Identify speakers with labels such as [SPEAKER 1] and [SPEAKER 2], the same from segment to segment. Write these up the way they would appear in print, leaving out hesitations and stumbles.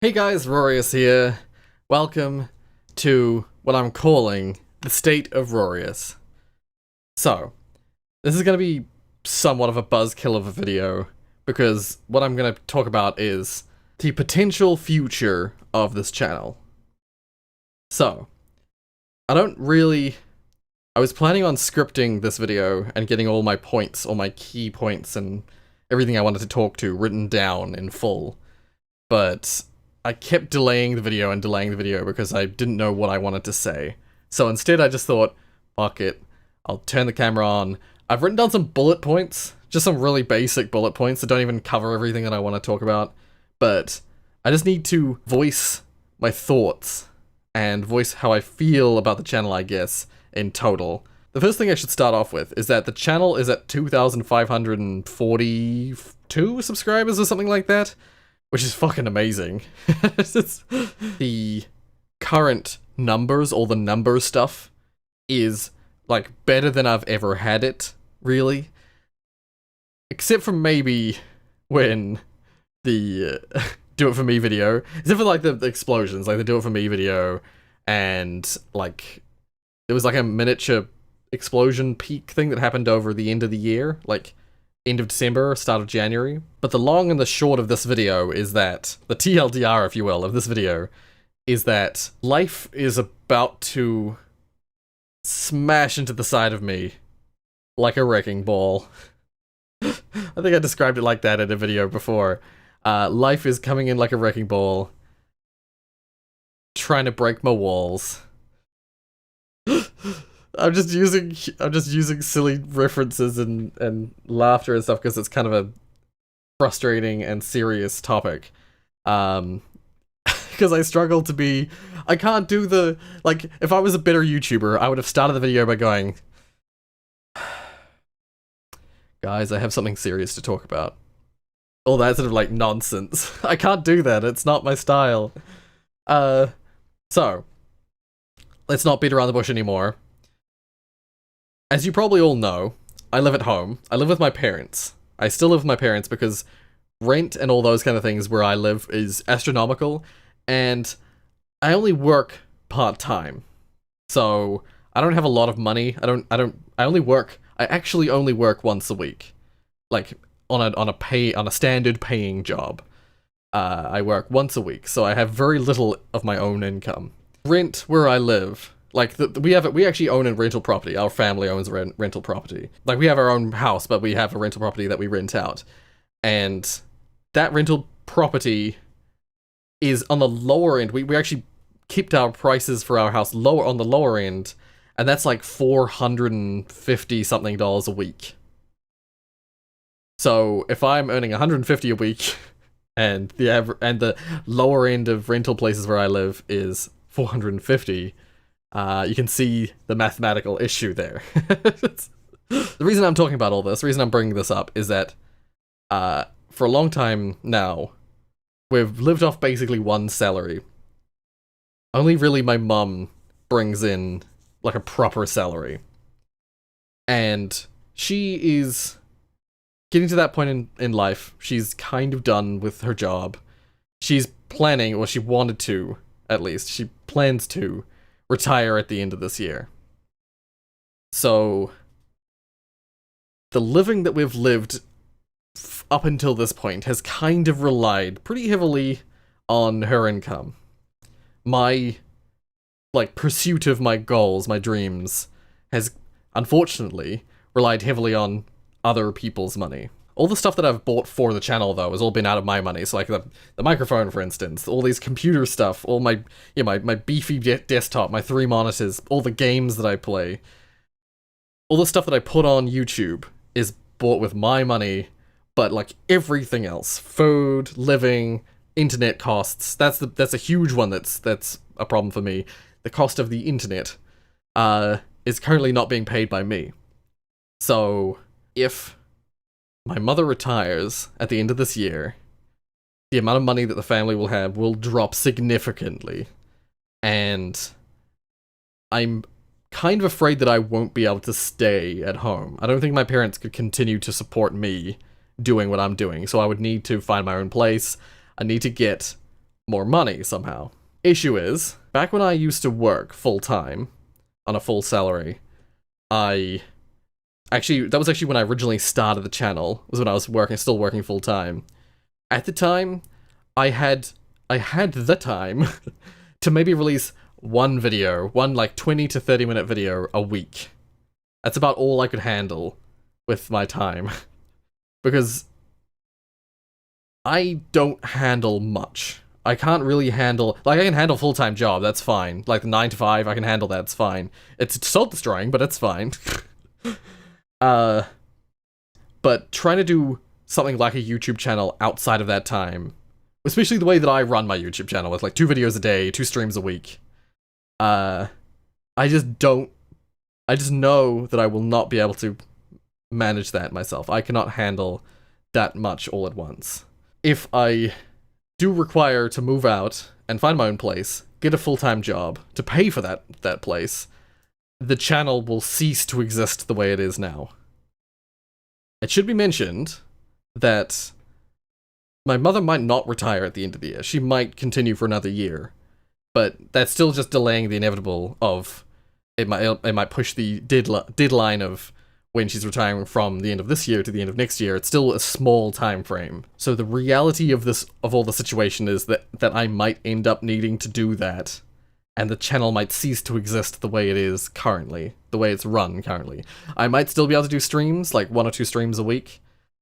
[SPEAKER 1] Hey guys, Rorius here. Welcome to what I'm calling the State of Rorius. So, this is going to be somewhat of a buzzkill of a video, because what I'm going to talk about is the potential future of this channel. So, I was planning on scripting this video and getting all my points, all my key points and everything I wanted to talk to written down in full, but I kept delaying the video because I didn't know what I wanted to say. So instead I just thought, fuck it, I'll turn the camera on. I've written down some bullet points, just some really basic bullet points that don't even cover everything that I want to talk about, but I just need to voice my thoughts and voice how I feel about the channel, I guess, in total. The first thing I should start off with is that the channel is at 2,542 subscribers or something like that, which is fucking amazing. The current numbers, all the number stuff, is like better than I've ever had it, really. Except for maybe when the Do It For Me video, except for like the explosions, like the Do It For Me video, and like there was like a miniature explosion peak thing that happened over the end of the year, like end of December, start of January. But the long and the short of this video is that, the TLDR, if you will, of this video, is that life is about to smash into the side of me like a wrecking ball. I think I described it like that in a video before. Life is coming in like a wrecking ball, trying to break my walls. I'm just using silly references and laughter and stuff because it's kind of a frustrating and serious topic. Because I struggle to be, I can't do the, like, if I was a better YouTuber, I would have started the video by going, guys, I have something serious to talk about. All that sort of like nonsense. I can't do that, it's not my style. So, let's not beat around the bush anymore. As you probably all know, I live at home. I live with my parents. I still live with my parents because rent and all those kind of things where I live is astronomical, and I only work part-time. So I don't have a lot of money. I actually only work once a week. Like on a standard paying job. I work once a week, so I have very little of my own income. Rent where I live, like, we actually own a rental property. Our family owns a rental property. Like, we have our own house, but we have a rental property that we rent out. And that rental property is on the lower end. We actually kept our prices for our house on the lower end, and that's like $450 something a week. So if I'm earning $150 a week, and the lower end of rental places where I live is $450, you can see the mathematical issue there. The reason I'm talking about all this, the reason I'm bringing this up, is that for a long time now, we've lived off basically one salary. Only really my mum brings in like a proper salary. And she is getting to that point in life. She's kind of done with her job. She's planning, or she wanted to, at least, she plans to retire at the end of this year. So the living that we've lived up until this point has kind of relied pretty heavily on her income. My, like, pursuit of my goals, my dreams, has unfortunately relied heavily on other people's money. All the stuff that I've bought for the channel, though, has all been out of my money. So, like, the microphone, for instance, all these computer stuff, all my beefy desktop, my 3 monitors, all the games that I play, all the stuff that I put on YouTube is bought with my money, but, like, everything else, food, living, internet costs, that's a huge one that's a problem for me. The cost of the internet is currently not being paid by me. So, if my mother retires at the end of this year, the amount of money that the family will have will drop significantly. And I'm kind of afraid that I won't be able to stay at home. I don't think my parents could continue to support me doing what I'm doing, so I would need to find my own place. I need to get more money somehow. Issue is, back when I used to work full-time, on a full salary, that was actually when I originally started the channel, was when I was still working full-time. At the time, I had the time to maybe release one video, one like 20 to 30 minute video a week. That's about all I could handle with my time. Because I don't handle much. I can't really handle, like I can handle full-time job, that's fine. Like the 9 to 5, I can handle that, it's fine. It's soul-destroying, but it's fine. But trying to do something like a YouTube channel outside of that time, especially the way that I run my YouTube channel with like 2 videos a day, 2 streams a week, I just know that I will not be able to manage that myself. I cannot handle that much all at once. If I do require to move out and find my own place, get a full-time job to pay for that place, the channel will cease to exist the way it is now. It should be mentioned that my mother might not retire at the end of the year. She might continue for another year, but that's still just delaying the inevitable of it might push the deadline of when she's retiring from the end of this year to the end of next year. It's still a small time frame. So the reality of all the situation is that I might end up needing to do that, and the channel might cease to exist the way it is currently, the way it's run currently. I might still be able to do streams, like 1 or 2 streams a week,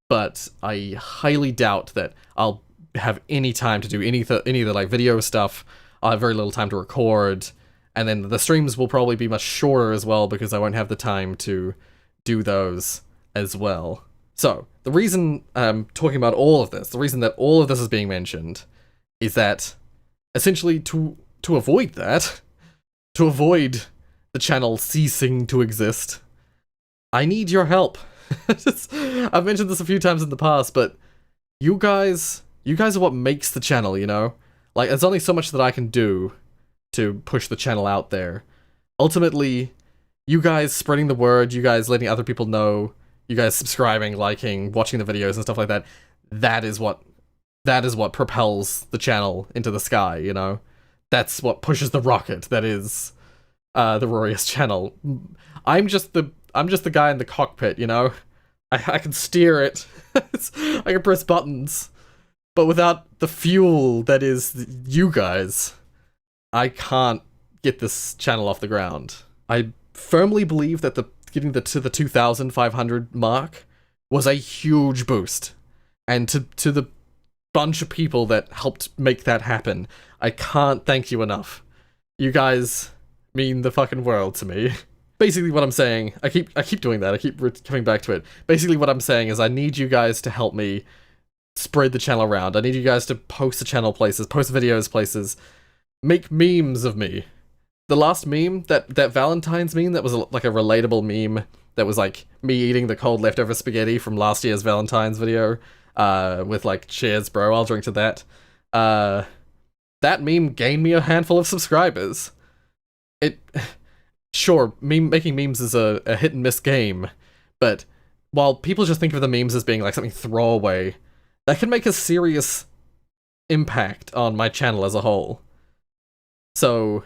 [SPEAKER 1] but I highly doubt that I'll have any time to do any of the like video stuff. I'll have very little time to record, and then the streams will probably be much shorter as well because I won't have the time to do those as well. So, the reason I'm talking about all of this, the reason that all of this is being mentioned, is that essentially to avoid that, to avoid the channel ceasing to exist, I need your help. I've mentioned this a few times in the past, but you guys are what makes the channel, you know? Like, there's only so much that I can do to push the channel out there. Ultimately, you guys spreading the word, you guys letting other people know, you guys subscribing, liking, watching the videos and stuff like that, that is what propels the channel into the sky, you know? That's what pushes the rocket that is the Rorius channel. I'm just the guy in the cockpit, you know? I can steer it. I can press buttons. But without the fuel that is you guys, I can't get this channel off the ground. I firmly believe that getting to the 2,500 mark was a huge boost. And to the bunch of people that helped make that happen, I can't thank you enough. You guys mean the fucking world to me. Basically what I'm saying, I keep doing that, I keep coming back to it. Basically what I'm saying is I need you guys to help me spread the channel around. I need you guys to post the channel places, post videos places, make memes of me. The last meme, that Valentine's meme, that was like a relatable meme, that was like me eating the cold leftover spaghetti from last year's Valentine's video, with like, cheers bro, I'll drink to that. That meme gained me a handful of subscribers. Sure, making memes is a hit and miss game, but while people just think of the memes as being like something throwaway, that can make a serious impact on my channel as a whole. So,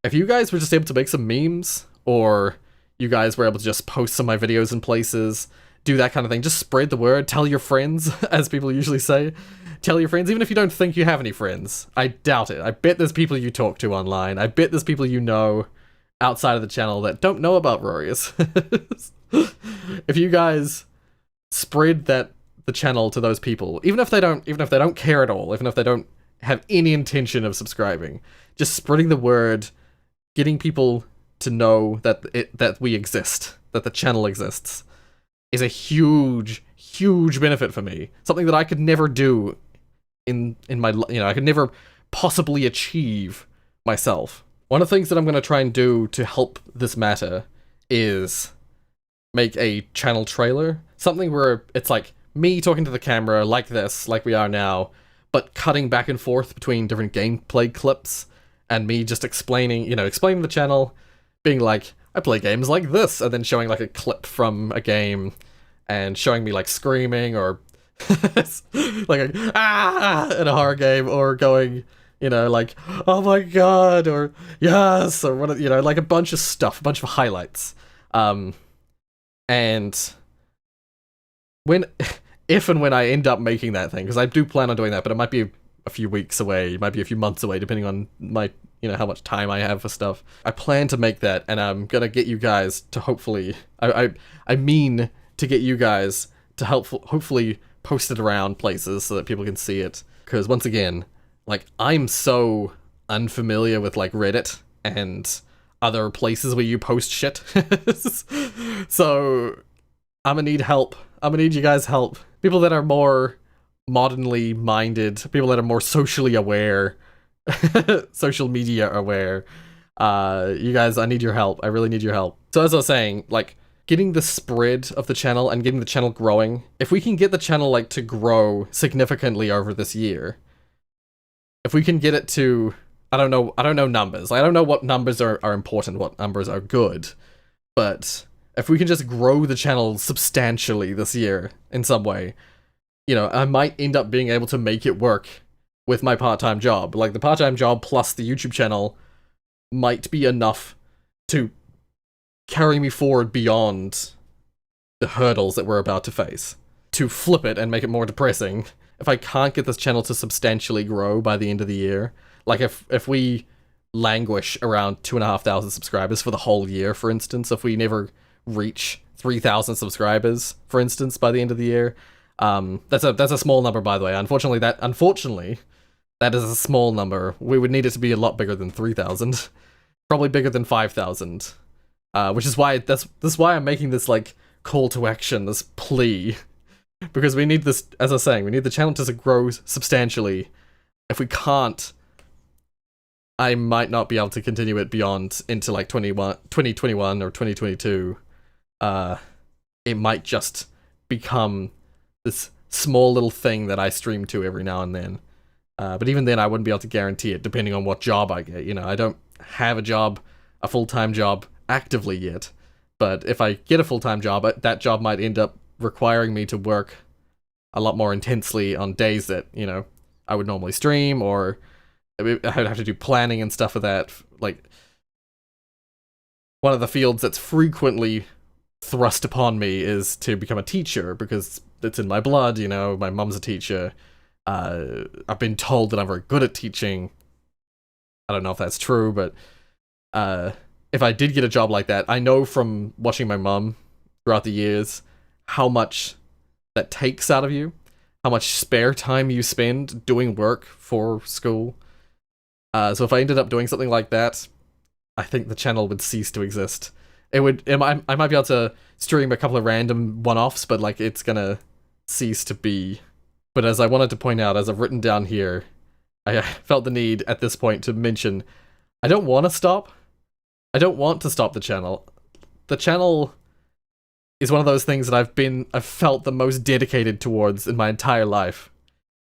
[SPEAKER 1] if you guys were just able to make some memes, or you guys were able to just post some of my videos in places, do that kind of thing, just spread the word, tell your friends, as people usually say. Tell your friends, even if you don't think you have any friends. I doubt it. I bet there's people you talk to online. I bet there's people you know outside of the channel that don't know about Rorius. If you guys spread the channel to those people, even if they don't care at all, even if they don't have any intention of subscribing, just spreading the word, getting people to know that we exist, that the channel exists, is a huge benefit for me. Something that I could never do in my, I could never possibly achieve myself. One of the things that I'm going to try and do to help this matter is make a channel trailer. Something where it's like me talking to the camera like this, like we are now, but cutting back and forth between different gameplay clips, and me just explaining the channel, being like, I play games like this, and then showing like a clip from a game, and showing me like screaming, or like in a horror game, or going You know, like, oh my god, or yes, or what, you know, like a bunch of stuff, a bunch of highlights. And when, if and when I end up making that thing, because I do plan on doing that, but it might be a few weeks away, it might be a few months away, depending on my, you know, how much time I have for stuff. I plan to make that, and I'm gonna get you guys to hopefully, I mean to get you guys to hopefully post it around places so that people can see it. Because once again, like, I'm so unfamiliar with, like, Reddit and other places where you post shit. So I'm gonna need help. I'm gonna need you guys' help. People that are more modernly minded, people that are more socially aware, social media aware. You guys, I need your help. I really need your help. So as I was saying, like, getting the spread of the channel and getting the channel growing, if we can get the channel, like, to grow significantly over this year, if we can get it to, I don't know numbers. I don't know what numbers are important, what numbers are good, but if we can just grow the channel substantially this year in some way, you know, I might end up being able to make it work with my part-time job. Like, the part-time job plus the YouTube channel might be enough to carry me forward beyond the hurdles that we're about to face. To flip it and make it more depressing, if I can't get this channel to substantially grow by the end of the year, like if we languish around 2,500 subscribers for the whole year, for instance, if we never reach 3,000 subscribers, for instance, by the end of the year, that's a small number, by the way. Unfortunately, that is a small number. We would need it to be a lot bigger than 3,000, probably bigger than 5,000, which is why that's why I'm making this, like, call to action, this plea. Because we need this, as I was saying, we need the channel to grow substantially. If we can't, I might not be able to continue it beyond into, like, 2021 or 2022. It might just become this small little thing that I stream to every now and then. But even then, I wouldn't be able to guarantee it, depending on what job I get. You know, I don't have a full-time job actively yet. But if I get a full-time job, that job might end up requiring me to work a lot more intensely on days that, you know, I would normally stream, or I would have to do planning and stuff for that. Like, one of the fields that's frequently thrust upon me is to become a teacher, because it's in my blood, you know, my mum's a teacher. I've been told that I'm very good at teaching. I don't know if that's true, but if I did get a job like that, I know from watching my mum throughout the years how much that takes out of you, how much spare time you spend doing work for school. So if I ended up doing something like that, I think the channel would cease to exist. I might be able to stream a couple of random one-offs, but, like, it's gonna cease to be. But as I wanted to point out, as I've written down here, I felt the need at this point to mention, I don't want to stop. I don't want to stop the channel. The channel is one of those things that I've felt the most dedicated towards in my entire life.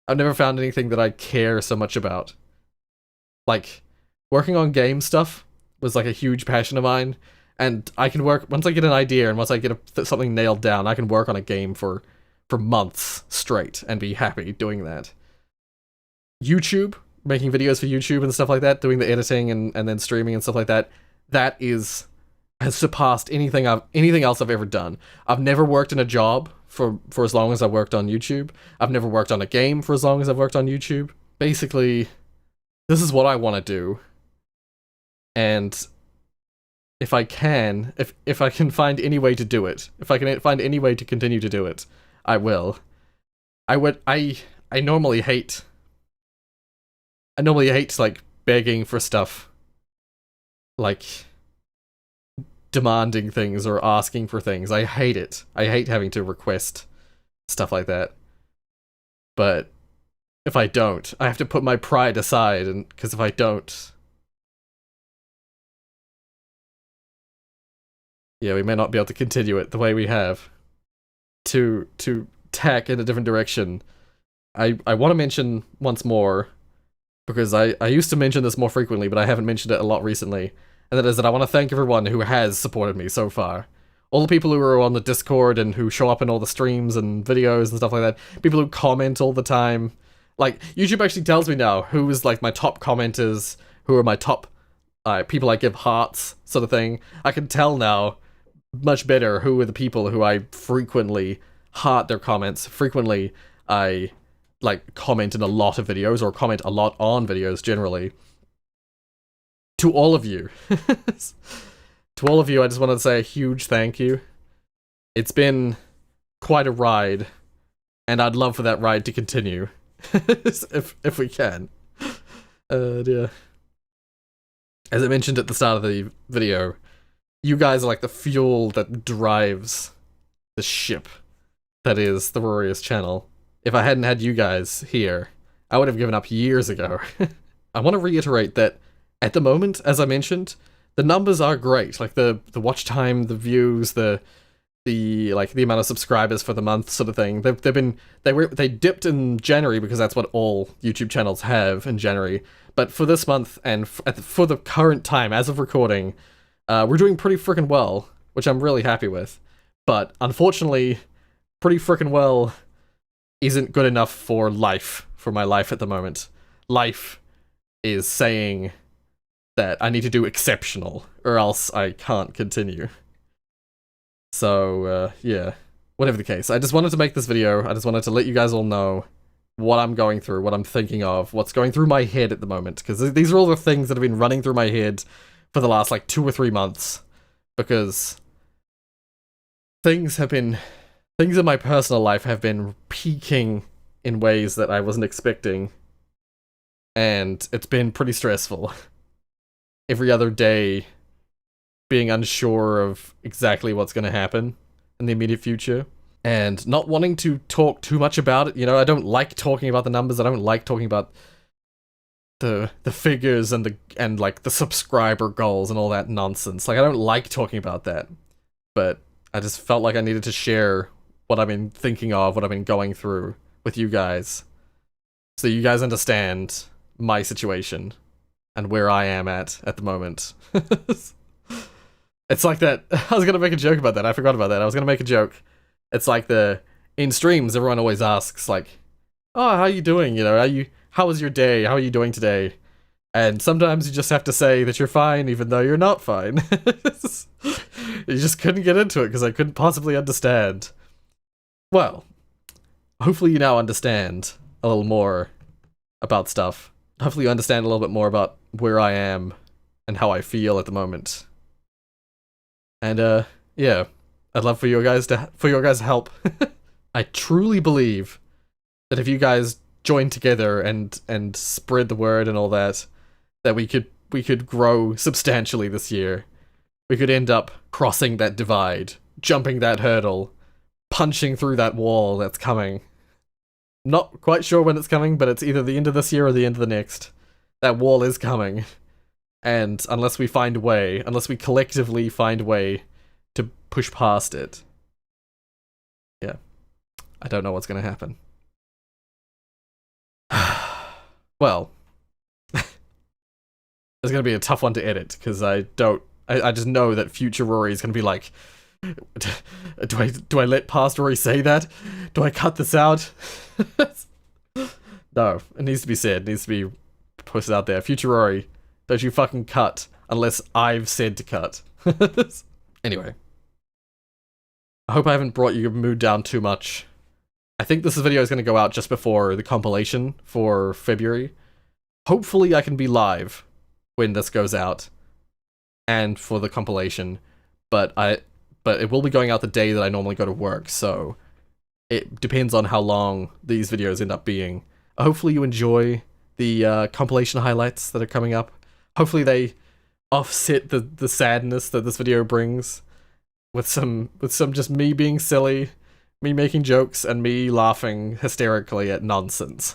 [SPEAKER 1] I've never found anything that I care so much about. Like, working on game stuff was, like, a huge passion of mine, and I can work, once I get an idea and once I get something nailed down, I can work on a game for months straight and be happy doing that. YouTube, making videos for YouTube and stuff like that, doing the editing and then streaming and stuff like that, has surpassed anything else I've ever done. I've never worked in a job for as long as I've worked on YouTube. I've never worked on a game for as long as I've worked on YouTube. Basically, this is what I want to do. And if I can find any way to do it, if I can find any way to continue to do it, I will. I normally hate, like, begging for stuff. Like, demanding things or asking for things. I hate it. I hate having to request stuff like that. But if I don't, I have to put my pride aside, and because if I don't, yeah, we may not be able to continue it the way we have. To tack in a different direction, I want to mention once more, because I used to mention this more frequently, but I haven't mentioned it a lot recently, and that is that I want to thank everyone who has supported me so far. All the people who are on the Discord and who show up in all the streams and videos and stuff like that, people who comment all the time, Like, YouTube actually tells me now who is, like, my top commenters, who are my top people I give hearts, sort of thing. I can tell now much better who are the people who I frequently heart their comments, frequently I, like, comment in a lot of videos, or comment a lot on videos, generally. To all of you. To all of you, I just wanted to say a huge thank you. It's been quite a ride, and I'd love for that ride to continue. if we can. Dear. As I mentioned at the start of the video, you guys are like the fuel that drives the ship that is the Rorius channel. If I hadn't had you guys here, I would have given up years ago. I want to reiterate that at the moment, as I mentioned, the numbers are great. Like the watch time, the views, the amount of subscribers for the month, sort of thing. They dipped in January because that's what all YouTube channels have in January. But for this month and for the current time, as of recording, we're doing pretty freaking well, which I'm really happy with. But unfortunately, pretty freaking well isn't good enough for my life at the moment. Life is saying that I need to do exceptional, or else I can't continue. So, yeah, whatever the case. I just wanted to make this video. I just wanted to let you guys all know what I'm going through, what I'm thinking of, what's going through my head at the moment. Because these are all the things that have been running through my head for the last, like, 2 or 3 months. Because things in my personal life have been peaking in ways that I wasn't expecting. And it's been pretty stressful. Every other day, being unsure of exactly what's going to happen in the immediate future, and not wanting to talk too much about it. You know, I don't like talking about the numbers. I don't like talking about the figures and like the subscriber goals and all that nonsense. Like, I don't like talking about that, but I just felt like I needed to share what I've been thinking of, what I've been going through with you guys, so you guys understand my situation and where I am at the moment. It's like that. I was gonna make a joke about that. I forgot about that. I was gonna make a joke. It's like in streams, everyone always asks, like, "Oh, how are you doing? You know, how was your day? How are you doing today?" And sometimes you just have to say that you're fine, even though you're not fine. You just couldn't get into it because I couldn't possibly understand. Well, hopefully you now understand a little more about stuff. Hopefully you understand a little bit more about where I am and how I feel at the moment. And yeah, I'd love for your guys' help. I truly believe that if you guys join together and spread the word and all that, that we could grow substantially this year. We could end up crossing that divide, jumping that hurdle, punching through that wall that's coming. Not quite sure when it's coming, but it's either the end of this year or the end of the next. That wall is coming. And unless we collectively find a way to push past it, yeah, I don't know what's gonna happen. Well, it's gonna be a tough one to edit, because I just know that future Rory is gonna be like, do I let past Rory say that? Do I cut this out? No, it needs to be said, it needs to be posted out there. Future Rory, don't you fucking cut unless I've said to cut. Anyway. I hope I haven't brought your mood down too much. I think this video is going to go out just before the compilation for February. Hopefully I can be live when this goes out and for the compilation, but it will be going out the day that I normally go to work, so it depends on how long these videos end up being. Hopefully you enjoy the compilation highlights that are coming up. Hopefully they offset the sadness that this video brings with some just me being silly, me making jokes, and me laughing hysterically at nonsense.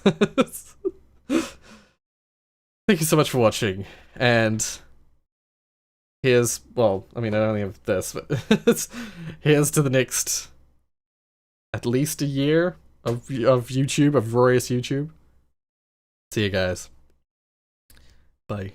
[SPEAKER 1] Thank you so much for watching, and here's, well, I mean, I only have this, but here's to the next at least a year of YouTube, of Rorius YouTube. See you guys. Bye.